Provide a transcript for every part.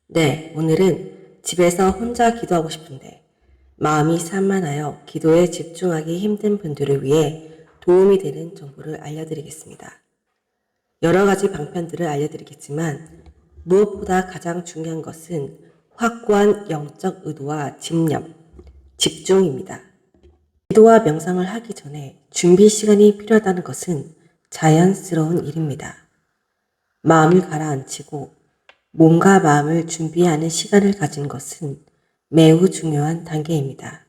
네, 오늘은 집에서 혼자 기도하고 싶은데 마음이 산만하여 기도에 집중하기 힘든 분들을 위해 도움이 되는 정보를 알려드리겠습니다. 여러 가지 방편들을 알려드리겠지만 무엇보다 가장 중요한 것은 확고한 영적 의도와 집념, 집중입니다. 기도와 명상을 하기 전에 준비 시간이 필요하다는 것은 자연스러운 일입니다. 마음을 가라앉히고 몸과 마음을 준비하는 시간을 가진 것은 매우 중요한 단계입니다.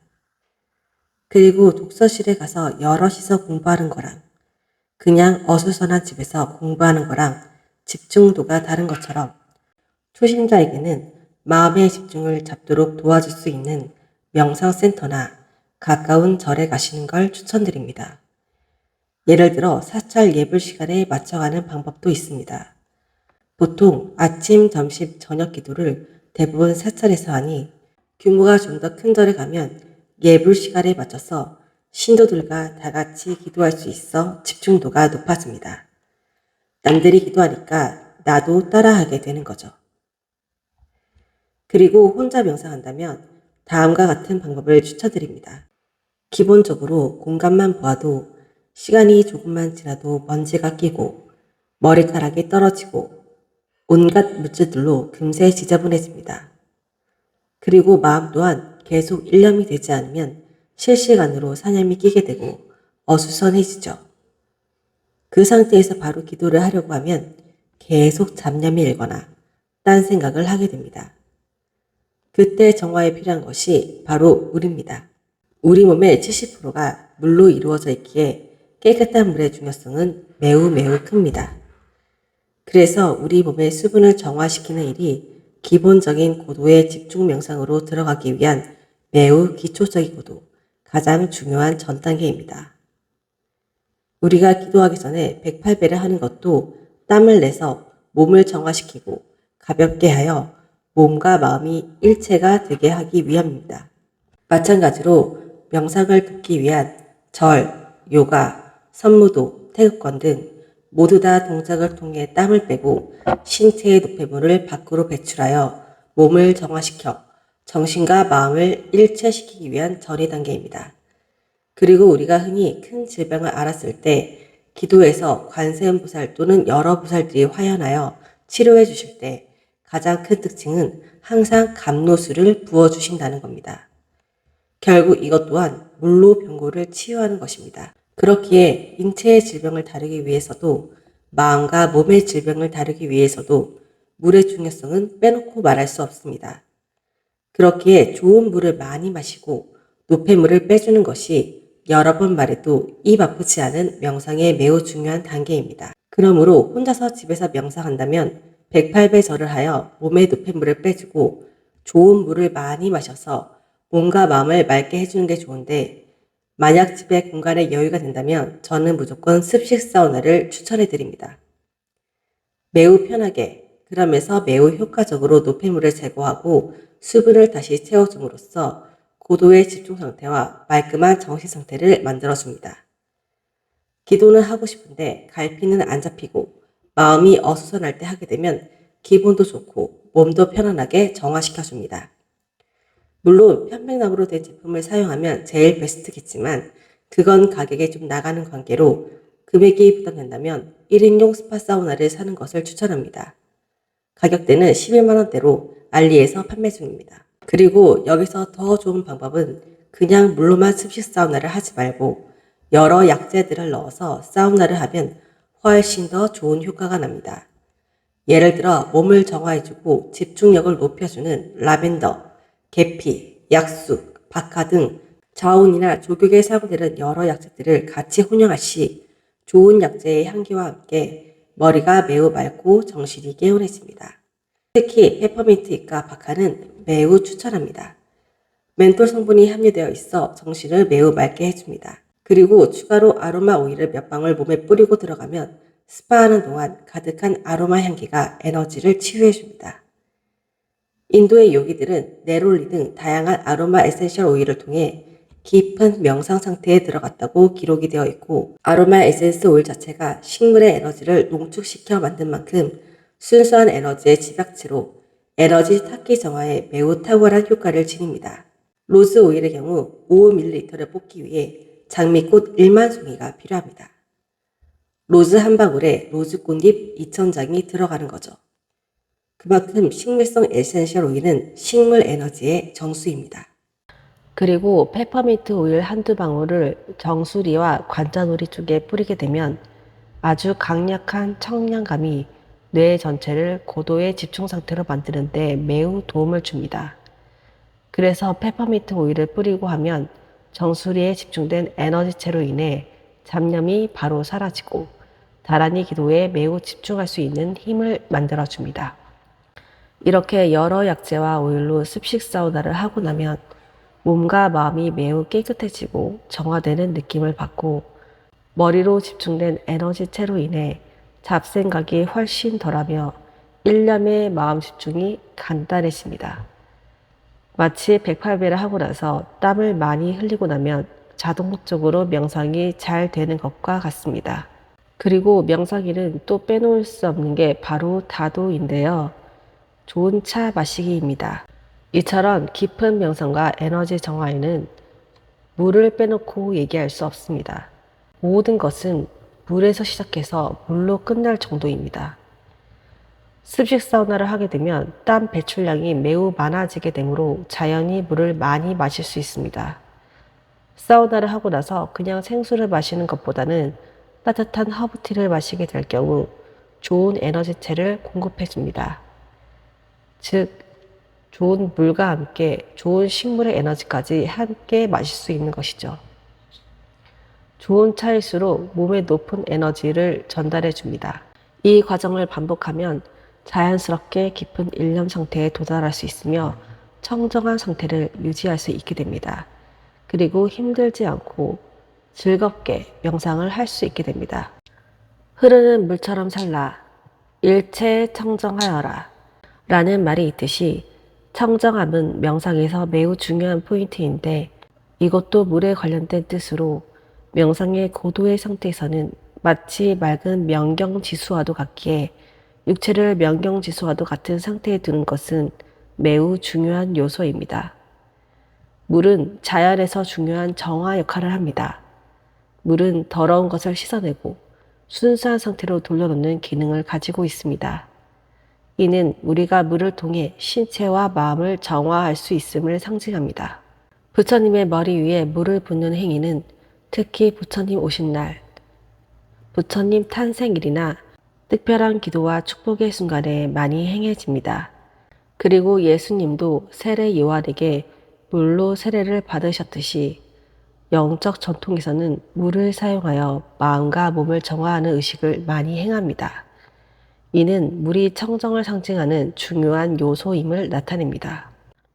그리고 독서실에 가서 여럿이서 공부하는 거랑 그냥 어수선한 집에서 공부하는 거랑 집중도가 다른 것처럼 초심자에게는 마음의 집중을 잡도록 도와줄 수 있는 명상센터나 가까운 절에 가시는 걸 추천드립니다. 예를 들어 사찰 예불 시간에 맞춰가는 방법도 있습니다. 보통 아침, 점심, 저녁 기도를 대부분 사찰에서 하니 규모가 좀 더 큰 절에 가면 예불 시간에 맞춰서 신도들과 다 같이 기도할 수 있어 집중도가 높아집니다. 남들이 기도하니까 나도 따라하게 되는 거죠. 그리고 혼자 명상한다면 다음과 같은 방법을 추천드립니다. 기본적으로 공간만 보아도 시간이 조금만 지나도 먼지가 끼고 머리카락이 떨어지고 온갖 물질들로 금세 지저분해집니다. 그리고 마음 또한 계속 일념이 되지 않으면 실시간으로 사념이 끼게 되고 어수선해지죠. 그 상태에서 바로 기도를 하려고 하면 계속 잡념이 일거나 딴 생각을 하게 됩니다. 그때 정화에 필요한 것이 바로 물입니다. 우리 몸의 70%가 물로 이루어져 있기에 깨끗한 물의 중요성은 매우 큽니다. 그래서 우리 몸의 수분을 정화시키는 일이 기본적인 고도의 집중 명상으로 들어가기 위한 매우 기초적이고도 가장 중요한 전 단계입니다. 우리가 기도하기 전에 108배를 하는 것도 땀을 내서 몸을 정화시키고 가볍게 하여 몸과 마음이 일체가 되게 하기 위함입니다. 마찬가지로 명상을 돕기 위한 절, 요가, 선무도, 태극권 등 모두 다 동작을 통해 땀을 빼고 신체의 노폐물을 밖으로 배출하여 몸을 정화시켜 정신과 마음을 일체시키기 위한 전이 단계입니다. 그리고 우리가 흔히 큰 질병을 앓았을 때 기도에서 관세음보살 또는 여러 보살들이 화연하여 치료해 주실 때 가장 큰 특징은 항상 감로수를 부어주신다는 겁니다. 결국 이것 또한 물로 병고를 치유하는 것입니다. 그렇기에 인체의 질병을 다루기 위해서도 마음과 몸의 질병을 다루기 위해서도 물의 중요성은 빼놓고 말할 수 없습니다. 그렇기에 좋은 물을 많이 마시고 노폐물을 빼주는 것이 여러 번 말해도 입 아프지 않은 명상의 매우 중요한 단계입니다. 그러므로 혼자서 집에서 명상한다면 108배 절을 하여 몸의 노폐물을 빼주고 좋은 물을 많이 마셔서 몸과 마음을 맑게 해주는 게 좋은데 만약 집에 공간에 여유가 된다면 저는 무조건 습식 사우나를 추천해 드립니다. 매우 편하게 그러면서 매우 효과적으로 노폐물을 제거하고 수분을 다시 채워줌으로써 고도의 집중 상태와 말끔한 정신 상태를 만들어줍니다. 기도는 하고 싶은데 갈피는 안 잡히고 마음이 어수선할 때 하게 되면 기분도 좋고 몸도 편안하게 정화시켜줍니다. 물론 편백나무로 된 제품을 사용하면 제일 베스트겠지만 그건 가격이 좀 나가는 관계로 금액이 부담된다면 1인용 스파 사우나를 사는 것을 추천합니다. 가격대는 11만원대로 알리에서 판매 중입니다. 그리고 여기서 더 좋은 방법은 그냥 물로만 습식 사우나를 하지 말고 여러 약재들을 넣어서 사우나를 하면 훨씬 더 좋은 효과가 납니다. 예를 들어 몸을 정화해주고 집중력을 높여주는 라벤더, 계피, 약숙, 박하 등 자온이나 조격에 사용되는 여러 약재들을 같이 혼용할 시 좋은 약재의 향기와 함께 머리가 매우 맑고 정신이 개운해집니다. 특히 페퍼민트잎과 박하는 매우 추천합니다. 멘톨 성분이 함유되어 있어 정신을 매우 맑게 해줍니다. 그리고 추가로 아로마 오일을 몇 방울 몸에 뿌리고 들어가면 스파하는 동안 가득한 아로마 향기가 에너지를 치유해줍니다. 인도의 요기들은 네롤리 등 다양한 아로마 에센셜 오일을 통해 깊은 명상 상태에 들어갔다고 기록이 되어 있고 아로마 에센스 오일 자체가 식물의 에너지를 농축시켜 만든 만큼 순수한 에너지의 집약체로 에너지 탁기 정화에 매우 탁월한 효과를 지닙니다. 로즈 오일의 경우 5ml를 뽑기 위해 장미꽃 1만 송이가 필요합니다. 로즈 한 방울에 로즈 꽃잎 2,000장이 들어가는 거죠. 그만큼 식물성 에센셜 오일은 식물 에너지의 정수입니다. 그리고 페퍼민트 오일 한두 방울을 정수리와 관자놀이 쪽에 뿌리게 되면 아주 강력한 청량감이 뇌 전체를 고도의 집중 상태로 만드는 데 매우 도움을 줍니다. 그래서 페퍼민트 오일을 뿌리고 하면 정수리에 집중된 에너지체로 인해 잡념이 바로 사라지고 다란히 기도에 매우 집중할 수 있는 힘을 만들어줍니다. 이렇게 여러 약재와 오일로 습식 사우나를 하고 나면 몸과 마음이 매우 깨끗해지고 정화되는 느낌을 받고 머리로 집중된 에너지체로 인해 잡생각이 훨씬 덜하며 일념의 마음 집중이 간단해집니다. 마치 108배를 하고 나서 땀을 많이 흘리고 나면 자동적으로 명상이 잘 되는 것과 같습니다. 그리고 명상에는 또 빼놓을 수 없는 게 바로 다도인데요. 좋은 차 마시기입니다. 이처럼 깊은 명상과 에너지 정화에는 물을 빼놓고 얘기할 수 없습니다. 모든 것은 물에서 시작해서 물로 끝날 정도입니다. 습식 사우나를 하게 되면 땀 배출량이 매우 많아지게 되므로 자연히 물을 많이 마실 수 있습니다. 사우나를 하고 나서 그냥 생수를 마시는 것보다는 따뜻한 허브티를 마시게 될 경우 좋은 에너지체를 공급해 줍니다. 즉, 좋은 물과 함께 좋은 식물의 에너지까지 함께 마실 수 있는 것이죠. 좋은 차일수록 몸에 높은 에너지를 전달해 줍니다. 이 과정을 반복하면 자연스럽게 깊은 일념 상태에 도달할 수 있으며 청정한 상태를 유지할 수 있게 됩니다. 그리고 힘들지 않고 즐겁게 명상을 할 수 있게 됩니다. 흐르는 물처럼 살라, 일체 청정하여라 라는 말이 있듯이 청정함은 명상에서 매우 중요한 포인트인데 이것도 물에 관련된 뜻으로 명상의 고도의 상태에서는 마치 맑은 명경지수와도 같기에 육체를 명경지수와도 같은 상태에 두는 것은 매우 중요한 요소입니다. 물은 자연에서 중요한 정화 역할을 합니다. 물은 더러운 것을 씻어내고 순수한 상태로 돌려놓는 기능을 가지고 있습니다. 이는 우리가 물을 통해 신체와 마음을 정화할 수 있음을 상징합니다. 부처님의 머리 위에 물을 붓는 행위는 특히 부처님 오신 날, 부처님 탄생일이나 특별한 기도와 축복의 순간에 많이 행해집니다. 그리고 예수님도 세례 요한에게 물로 세례를 받으셨듯이 영적 전통에서는 물을 사용하여 마음과 몸을 정화하는 의식을 많이 행합니다. 이는 물이 청정을 상징하는 중요한 요소임을 나타냅니다.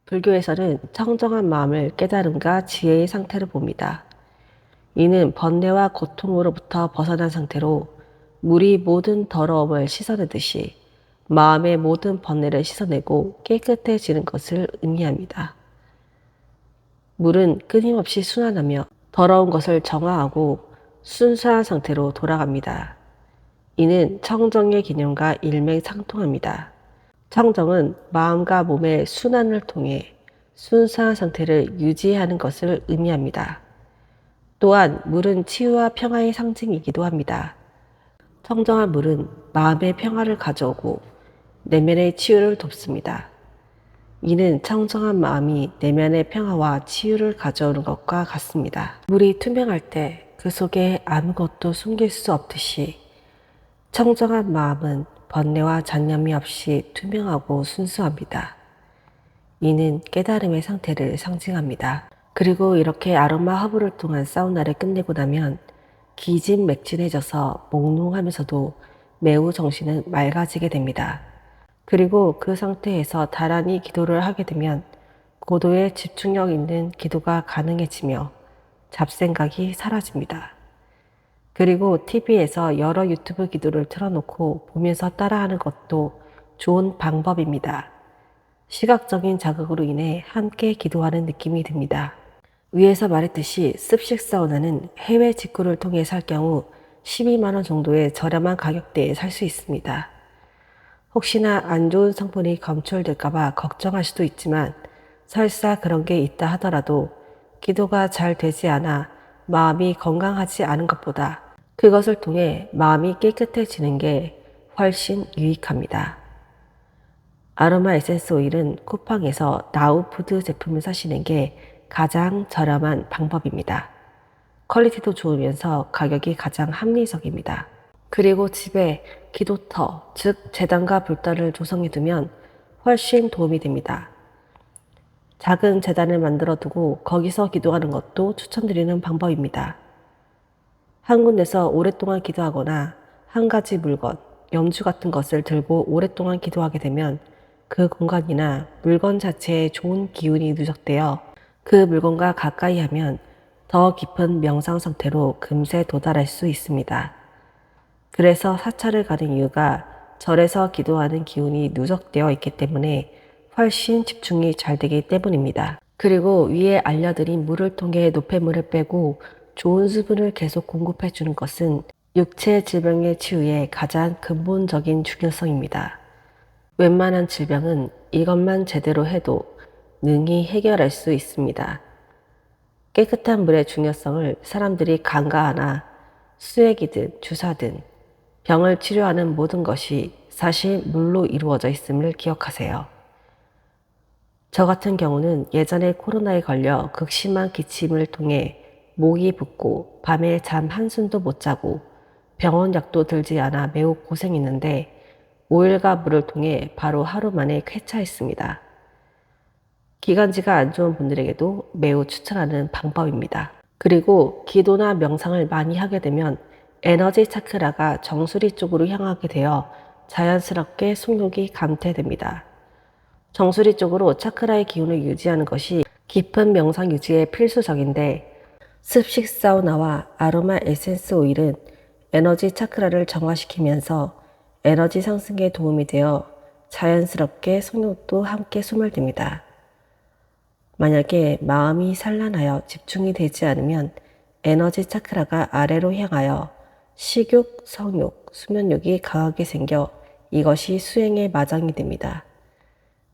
불교에서는 청정한 마음을 깨달음과 지혜의 상태로 봅니다. 이는 번뇌와 고통으로부터 벗어난 상태로 물이 모든 더러움을 씻어내듯이 마음의 모든 번뇌를 씻어내고 깨끗해지는 것을 의미합니다. 물은 끊임없이 순환하며 더러운 것을 정화하고 순수한 상태로 돌아갑니다. 이는 청정의 개념과 일맥상통합니다. 청정은 마음과 몸의 순환을 통해 순수한 상태를 유지하는 것을 의미합니다. 또한 물은 치유와 평화의 상징이기도 합니다. 청정한 물은 마음의 평화를 가져오고 내면의 치유를 돕습니다. 이는 청정한 마음이 내면의 평화와 치유를 가져오는 것과 같습니다. 물이 투명할 때 그 속에 아무것도 숨길 수 없듯이 청정한 마음은 번뇌와 잡념이 없이 투명하고 순수합니다. 이는 깨달음의 상태를 상징합니다. 그리고 이렇게 아로마 허브를 통한 사우나를 끝내고 나면 기진맥진해져서 몽롱하면서도 매우 정신은 맑아지게 됩니다. 그리고 그 상태에서 다란히 기도를 하게 되면 고도의 집중력 있는 기도가 가능해지며 잡생각이 사라집니다. 그리고 TV에서 여러 유튜브 기도를 틀어놓고 보면서 따라하는 것도 좋은 방법입니다. 시각적인 자극으로 인해 함께 기도하는 느낌이 듭니다. 위에서 말했듯이 습식 사우나는 해외 직구를 통해 살 경우 12만원 정도의 저렴한 가격대에 살 수 있습니다. 혹시나 안 좋은 성분이 검출될까봐 걱정할 수도 있지만 설사 그런 게 있다 하더라도 기도가 잘 되지 않아 마음이 건강하지 않은 것보다 그것을 통해 마음이 깨끗해지는 게 훨씬 유익합니다. 아로마 에센스 오일은 쿠팡에서 나우푸드 제품을 사시는 게 가장 저렴한 방법입니다. 퀄리티도 좋으면서 가격이 가장 합리적입니다. 그리고 집에 기도터, 즉 제단과 불단을 조성해두면 훨씬 도움이 됩니다. 작은 제단을 만들어 두고 거기서 기도하는 것도 추천드리는 방법입니다. 한 군데서 오랫동안 기도하거나 한 가지 물건, 염주 같은 것을 들고 오랫동안 기도하게 되면 그 공간이나 물건 자체에 좋은 기운이 누적되어 그 물건과 가까이 하면 더 깊은 명상 상태로 금세 도달할 수 있습니다. 그래서 사찰을 가는 이유가 절에서 기도하는 기운이 누적되어 있기 때문에 훨씬 집중이 잘 되기 때문입니다. 그리고 위에 알려드린 물을 통해 노폐물을 빼고 좋은 수분을 계속 공급해 주는 것은 육체 질병의 치유에 가장 근본적인 중요성입니다. 웬만한 질병은 이것만 제대로 해도 능히 해결할 수 있습니다. 깨끗한 물의 중요성을 사람들이 간과하나 수액이든 주사든 병을 치료하는 모든 것이 사실 물로 이루어져 있음을 기억하세요. 저 같은 경우는 예전에 코로나에 걸려 극심한 기침을 통해 목이 붓고 밤에 잠 한숨도 못 자고 병원 약도 들지 않아 매우 고생했는데 오일과 물을 통해 바로 하루 만에 쾌차했습니다. 기관지가 안 좋은 분들에게도 매우 추천하는 방법입니다. 그리고 기도나 명상을 많이 하게 되면 에너지 차크라가 정수리 쪽으로 향하게 되어 자연스럽게 속력이 감퇴됩니다. 정수리 쪽으로 차크라의 기운을 유지하는 것이 깊은 명상 유지에 필수적인데 습식 사우나와 아로마 에센스 오일은 에너지 차크라를 정화시키면서 에너지 상승에 도움이 되어 자연스럽게 속력도 함께 소멸됩니다. 만약에 마음이 산란하여 집중이 되지 않으면 에너지 차크라가 아래로 향하여 식욕, 성욕, 수면욕이 강하게 생겨 이것이 수행의 마장이 됩니다.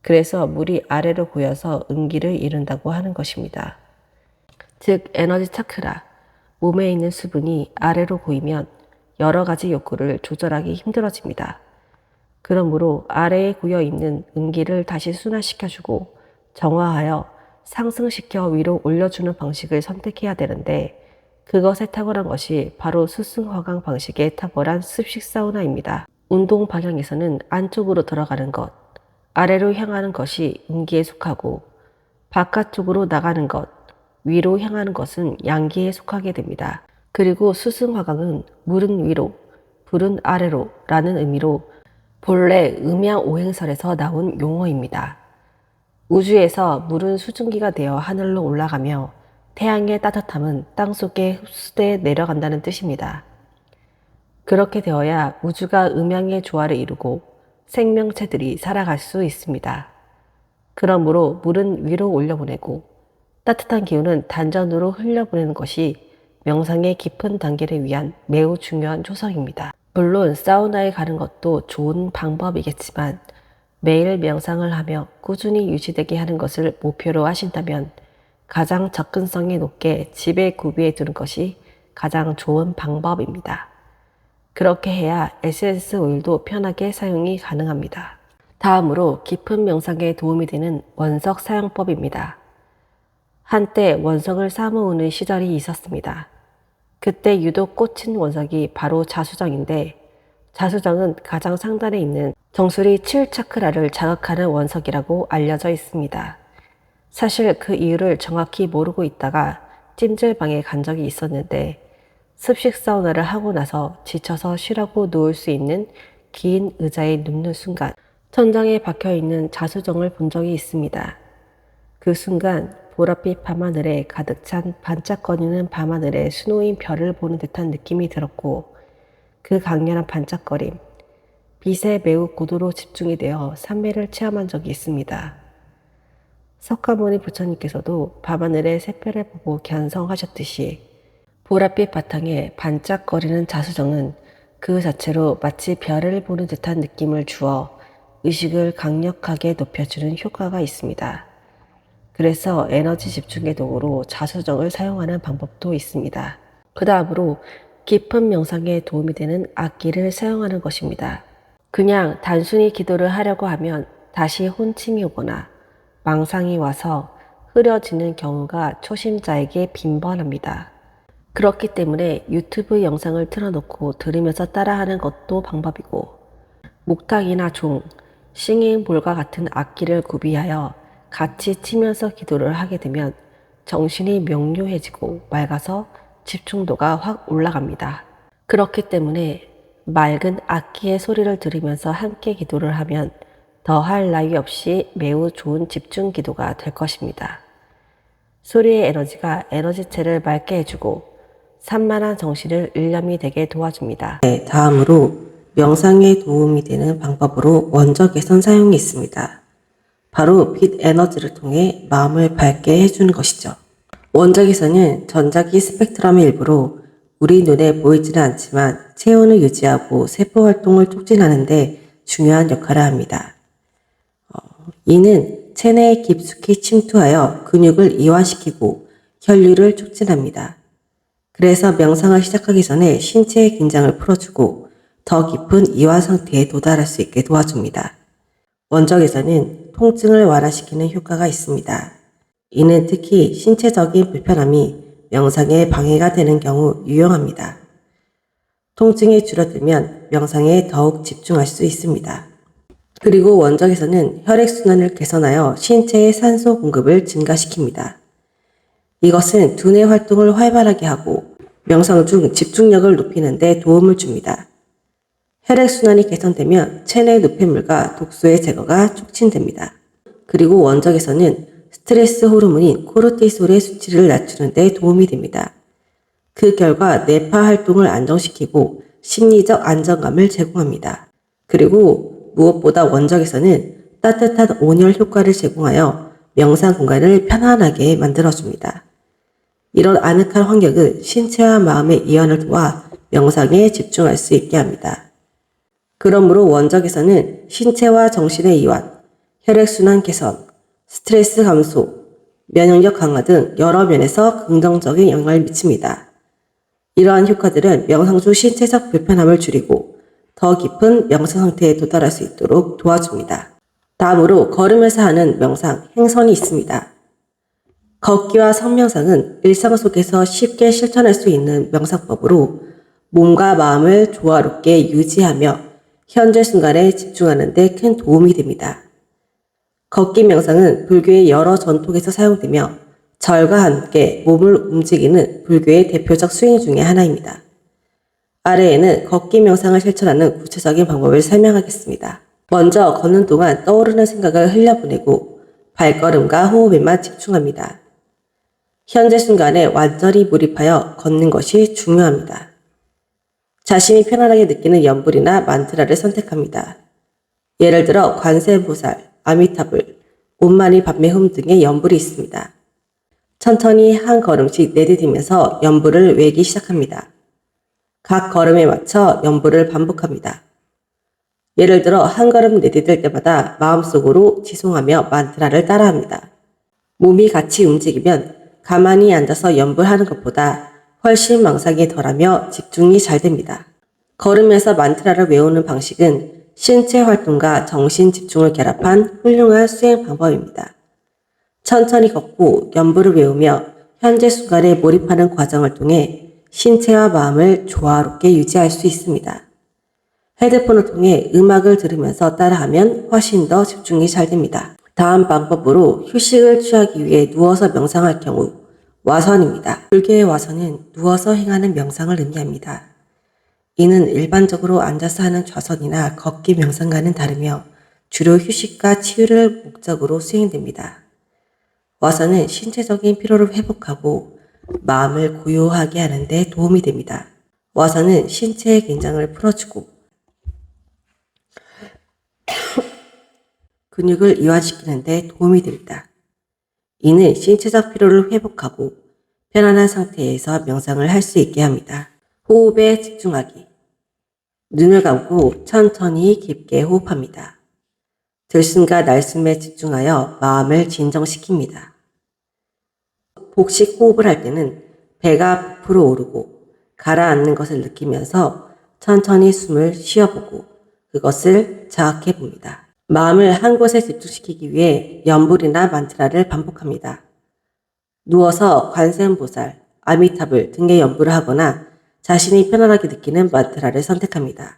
그래서 물이 아래로 고여서 음기를 이룬다고 하는 것입니다. 즉 에너지 차크라, 몸에 있는 수분이 아래로 고이면 여러 가지 욕구를 조절하기 힘들어집니다. 그러므로 아래에 고여 있는 음기를 다시 순환시켜주고 정화하여 상승시켜 위로 올려주는 방식을 선택해야 되는데 그것에 탁월한 것이 바로 수승화강 방식의 탁월한 습식 사우나입니다. 운동 방향에서는 안쪽으로 들어가는 것, 아래로 향하는 것이 음기에 속하고 바깥쪽으로 나가는 것, 위로 향하는 것은 양기에 속하게 됩니다. 그리고 수승화강은 물은 위로, 불은 아래로 라는 의미로 본래 음양오행설에서 나온 용어입니다. 우주에서 물은 수증기가 되어 하늘로 올라가며 태양의 따뜻함은 땅속에 흡수돼 내려간다는 뜻입니다. 그렇게 되어야 우주가 음양의 조화를 이루고 생명체들이 살아갈 수 있습니다. 그러므로 물은 위로 올려보내고 따뜻한 기운은 단전으로 흘려보내는 것이 명상의 깊은 단계를 위한 매우 중요한 초석입니다. 물론 사우나에 가는 것도 좋은 방법이겠지만 매일 명상을 하며 꾸준히 유지되게 하는 것을 목표로 하신다면 가장 접근성이 높게 집에 구비해 두는 것이 가장 좋은 방법입니다. 그렇게 해야 에센스 오일도 편하게 사용이 가능합니다. 다음으로 깊은 명상에 도움이 되는 원석 사용법입니다. 한때 원석을 사모으는 시절이 있었습니다. 그때 유독 꽂힌 원석이 바로 자수정인데 자수정은 가장 상단에 있는 정수리 7차크라를 자극하는 원석이라고 알려져 있습니다. 사실 그 이유를 정확히 모르고 있다가 찜질방에 간 적이 있었는데 습식 사우나를 하고 나서 지쳐서 쉬라고 누울 수 있는 긴 의자에 눕는 순간 천장에 박혀있는 자수정을 본 적이 있습니다. 그 순간 보랏빛 밤하늘에 가득 찬 반짝거리는 밤하늘에 수놓인 별을 보는 듯한 느낌이 들었고 그 강렬한 반짝거림, 빛에 매우 고도로 집중이 되어 산매를 체험한 적이 있습니다. 석가모니 부처님께서도 밤하늘의 새별을 보고 견성하셨듯이 보랏빛 바탕에 반짝거리는 자수정은 그 자체로 마치 별을 보는 듯한 느낌을 주어 의식을 강력하게 높여주는 효과가 있습니다. 그래서 에너지 집중의 도구로 자수정을 사용하는 방법도 있습니다. 그 다음으로 깊은 명상에 도움이 되는 악기를 사용하는 것입니다. 그냥 단순히 기도를 하려고 하면 다시 혼침이 오거나 망상이 와서 흐려지는 경우가 초심자에게 빈번합니다. 그렇기 때문에 유튜브 영상을 틀어놓고 들으면서 따라하는 것도 방법이고, 목탁이나 종, 싱잉볼과 같은 악기를 구비하여 같이 치면서 기도를 하게 되면 정신이 명료해지고 맑아서 집중도가 확 올라갑니다. 그렇기 때문에 맑은 악기의 소리를 들으면서 함께 기도를 하면 더할 나위 없이 매우 좋은 집중 기도가 될 것입니다. 소리의 에너지가 에너지체를 맑게 해주고 산만한 정신을 일념이 되게 도와줍니다. 네, 다음으로 명상에 도움이 되는 방법으로 원적 개선 사용이 있습니다. 바로 빛 에너지를 통해 마음을 밝게 해주는 것이죠. 원적에서는 전자기 스펙트럼의 일부로 우리 눈에 보이지는 않지만 체온을 유지하고 세포 활동을 촉진하는 데 중요한 역할을 합니다. 이는 체내에 깊숙이 침투하여 근육을 이완시키고 혈류를 촉진합니다. 그래서 명상을 시작하기 전에 신체의 긴장을 풀어주고 더 깊은 이완 상태에 도달할 수 있게 도와줍니다. 원적에서는 통증을 완화시키는 효과가 있습니다. 이는 특히 신체적인 불편함이 명상에 방해가 되는 경우 유용합니다. 통증이 줄어들면 명상에 더욱 집중할 수 있습니다. 그리고 원적에서는 혈액순환을 개선하여 신체의 산소 공급을 증가시킵니다. 이것은 두뇌 활동을 활발하게 하고 명상 중 집중력을 높이는 데 도움을 줍니다. 혈액순환이 개선되면 체내 노폐물과 독소의 제거가 촉진됩니다. 그리고 원적에서는 스트레스 호르몬인 코르티솔의 수치를 낮추는 데 도움이 됩니다. 그 결과 뇌파 활동을 안정시키고 심리적 안정감을 제공합니다. 그리고 무엇보다 원적에서는 따뜻한 온열 효과를 제공하여 명상 공간을 편안하게 만들어줍니다. 이런 아늑한 환경은 신체와 마음의 이완을 도와 명상에 집중할 수 있게 합니다. 그러므로 원적에서는 신체와 정신의 이완, 혈액순환 개선, 스트레스 감소, 면역력 강화 등 여러 면에서 긍정적인 영향을 미칩니다. 이러한 효과들은 명상 중 신체적 불편함을 줄이고 더 깊은 명상 상태에 도달할 수 있도록 도와줍니다. 다음으로 걸으면서 하는 명상, 행선이 있습니다. 걷기와 성명상은 일상 속에서 쉽게 실천할 수 있는 명상법으로 몸과 마음을 조화롭게 유지하며 현재 순간에 집중하는 데 큰 도움이 됩니다. 걷기 명상은 불교의 여러 전통에서 사용되며 절과 함께 몸을 움직이는 불교의 대표적 수행 중의 하나입니다. 아래에는 걷기 명상을 실천하는 구체적인 방법을 설명하겠습니다. 먼저 걷는 동안 떠오르는 생각을 흘려보내고 발걸음과 호흡에만 집중합니다. 현재 순간에 완전히 몰입하여 걷는 것이 중요합니다. 자신이 편안하게 느끼는 연불이나 만트라를 선택합니다. 예를 들어 관세음보살, 아미타불, 옴마니 밤매홈 등의 연불이 있습니다. 천천히 한 걸음씩 내디디면서 연불을 외기 시작합니다. 각 걸음에 맞춰 연불을 반복합니다. 예를 들어 한 걸음 내디딜 때마다 마음속으로 지송하며 만트라를 따라합니다. 몸이 같이 움직이면 가만히 앉아서 연불하는 것보다 훨씬 망상이 덜하며 집중이 잘 됩니다. 걸으면서 만트라를 외우는 방식은 신체 활동과 정신 집중을 결합한 훌륭한 수행 방법입니다. 천천히 걷고 연불을 외우며 현재 순간에 몰입하는 과정을 통해 신체와 마음을 조화롭게 유지할 수 있습니다. 헤드폰을 통해 음악을 들으면서 따라하면 훨씬 더 집중이 잘 됩니다. 다음 방법으로 휴식을 취하기 위해 누워서 명상할 경우 와선입니다. 불교의 와선은 누워서 행하는 명상을 의미합니다. 이는 일반적으로 앉아서 하는 좌선이나 걷기 명상과는 다르며 주로 휴식과 치유를 목적으로 수행됩니다. 와선은 신체적인 피로를 회복하고 마음을 고요하게 하는 데 도움이 됩니다. 와선은 신체의 긴장을 풀어주고 근육을 이완시키는 데 도움이 됩니다. 이는 신체적 피로를 회복하고 편안한 상태에서 명상을 할 수 있게 합니다. 호흡에 집중하기. 눈을 감고 천천히 깊게 호흡합니다. 들숨과 날숨에 집중하여 마음을 진정시킵니다. 복식 호흡을 할 때는 배가 부풀어 오르고 가라앉는 것을 느끼면서 천천히 숨을 쉬어보고 그것을 자각해 봅니다. 마음을 한 곳에 집중시키기 위해 연불이나 만트라를 반복합니다. 누워서 관세음보살, 아미타불 등의 연불을 하거나 자신이 편안하게 느끼는 만트라를 선택합니다.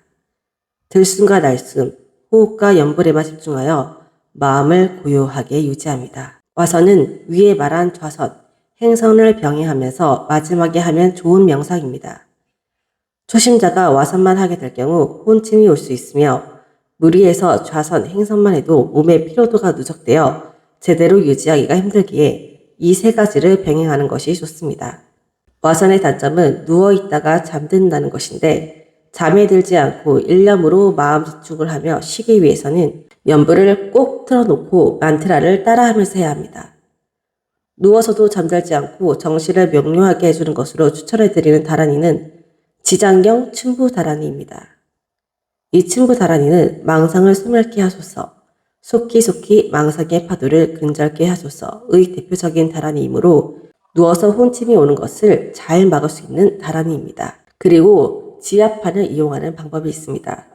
들숨과 날숨, 호흡과 연불에만 집중하여 마음을 고요하게 유지합니다. 와서는 위에 말한 좌선, 행선을 병행하면서 마지막에 하면 좋은 명상입니다. 초심자가 와선만 하게 될 경우 혼침이 올 수 있으며 무리해서 좌선, 행선만 해도 몸의 피로도가 누적되어 제대로 유지하기가 힘들기에 이 세 가지를 병행하는 것이 좋습니다. 와선의 단점은 누워있다가 잠든다는 것인데 잠에 들지 않고 일념으로 마음 집중을 하며 쉬기 위해서는 연불을 꼭 틀어놓고 만트라를 따라하면서 해야 합니다. 누워서도 잠들지 않고 정신을 명료하게 해주는 것으로 추천해드리는 다라니는 지장경 춘부다라니입니다. 이 춘부다라니는 망상을 소멸케 하소서, 속히속히 망상의 파도를 근절케 하소서의 대표적인 다라니이므로 누워서 혼침이 오는 것을 잘 막을 수 있는 다라니입니다. 그리고 지압판을 이용하는 방법이 있습니다.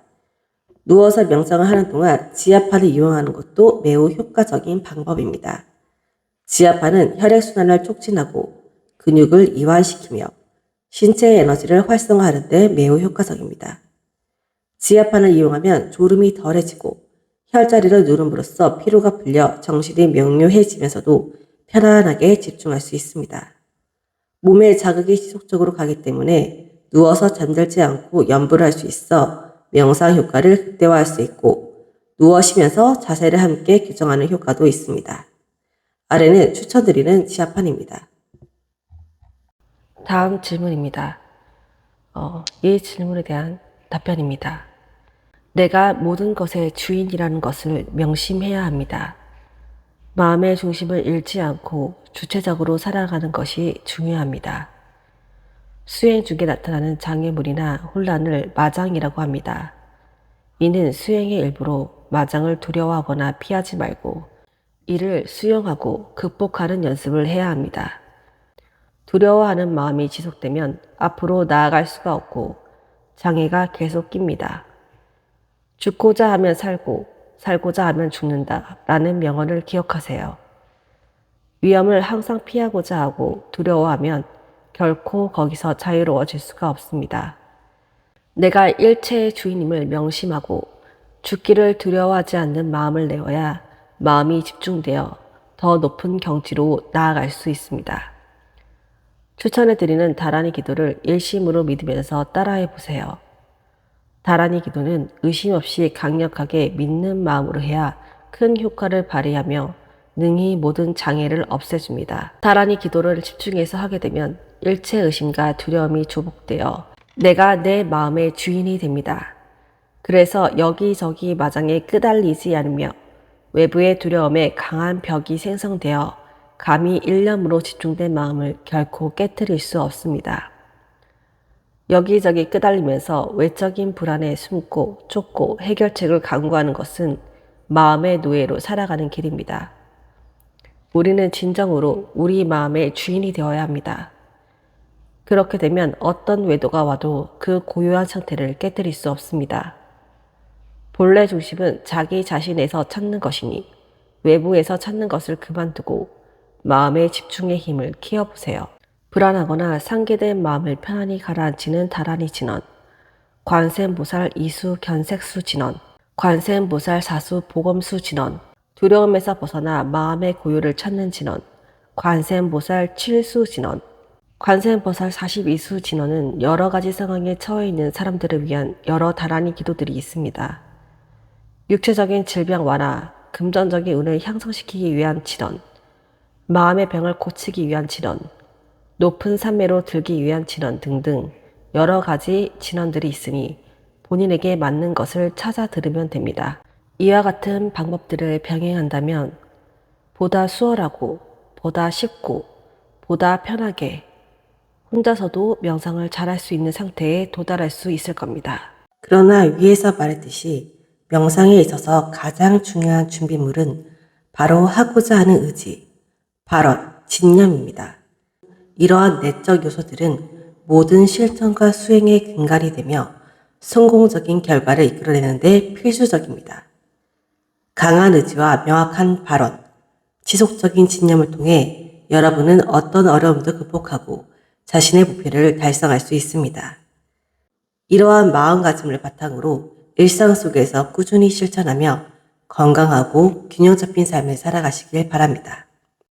누워서 명상을 하는 동안 지압판을 이용하는 것도 매우 효과적인 방법입니다. 지압판은 혈액순환을 촉진하고 근육을 이완시키며 신체의 에너지를 활성화하는 데 매우 효과적입니다. 지압판을 이용하면 졸음이 덜해지고 혈자리를 누름으로써 피로가 풀려 정신이 명료해지면서도 편안하게 집중할 수 있습니다. 몸에 자극이 지속적으로 가기 때문에 누워서 잠들지 않고 연불을 할 수 있어 명상 효과를 극대화할 수 있고 누워 쉬면서 자세를 함께 교정하는 효과도 있습니다. 아래는 추천드리는 지압판입니다. 다음 질문입니다. 이 질문에 대한 답변입니다. 내가 모든 것의 주인이라는 것을 명심해야 합니다. 마음의 중심을 잃지 않고 주체적으로 살아가는 것이 중요합니다. 수행 중에 나타나는 장애물이나 혼란을 마장이라고 합니다. 이는 수행의 일부로 마장을 두려워하거나 피하지 말고 이를 수용하고 극복하는 연습을 해야 합니다. 두려워하는 마음이 지속되면 앞으로 나아갈 수가 없고 장애가 계속 낍니다. 죽고자 하면 살고 살고자 하면 죽는다 라는 명언을 기억하세요. 위험을 항상 피하고자 하고 두려워하면 결코 거기서 자유로워질 수가 없습니다. 내가 일체의 주인임을 명심하고 죽기를 두려워하지 않는 마음을 내어야 마음이 집중되어 더 높은 경지로 나아갈 수 있습니다. 추천해드리는 다라니 기도를 일심으로 믿으면서 따라해 보세요. 다라니 기도는 의심 없이 강력하게 믿는 마음으로 해야 큰 효과를 발휘하며 능히 모든 장애를 없애줍니다. 다라니 기도를 집중해서 하게 되면 일체 의심과 두려움이 조복되어 내가 내 마음의 주인이 됩니다. 그래서 여기저기 마장에 끄달리지 않으며 외부의 두려움에 강한 벽이 생성되어 감히 일념으로 집중된 마음을 결코 깨트릴 수 없습니다. 여기저기 끄달리면서 외적인 불안에 숨고 쫓고 해결책을 강구하는 것은 마음의 노예로 살아가는 길입니다. 우리는 진정으로 우리 마음의 주인이 되어야 합니다. 그렇게 되면 어떤 외도가 와도 그 고요한 상태를 깨뜨릴 수 없습니다. 본래 중심은 자기 자신에서 찾는 것이니 외부에서 찾는 것을 그만두고 마음의 집중의 힘을 키워보세요. 불안하거나 상기된 마음을 편안히 가라앉히는 다라니 진원, 관세음보살 이수 견색수 진원, 관세음보살 사수 보검수 진원, 두려움에서 벗어나 마음의 고요를 찾는 진원, 관세음보살 칠수 진원, 관세음보살 42수 진원은 여러 가지 상황에 처해 있는 사람들을 위한 여러 다라니 기도들이 있습니다. 육체적인 질병 완화, 금전적인 운을 향상시키기 위한 진원, 마음의 병을 고치기 위한 진원, 높은 산매로 들기 위한 진원 등등 여러 가지 진원들이 있으니 본인에게 맞는 것을 찾아 들으면 됩니다. 이와 같은 방법들을 병행한다면 보다 수월하고 보다 쉽고 보다 편하게 혼자서도 명상을 잘할 수 있는 상태에 도달할 수 있을 겁니다. 그러나 위에서 말했듯이 명상에 있어서 가장 중요한 준비물은 바로 하고자 하는 의지, 발언, 진념입니다. 이러한 내적 요소들은 모든 실천과 수행의 근간이 되며 성공적인 결과를 이끌어내는 데 필수적입니다. 강한 의지와 명확한 발언, 지속적인 진념을 통해 여러분은 어떤 어려움도 극복하고 자신의 목표를 달성할 수 있습니다. 이러한 마음가짐을 바탕으로 일상 속에서 꾸준히 실천하며 건강하고 균형 잡힌 삶을 살아가시길 바랍니다.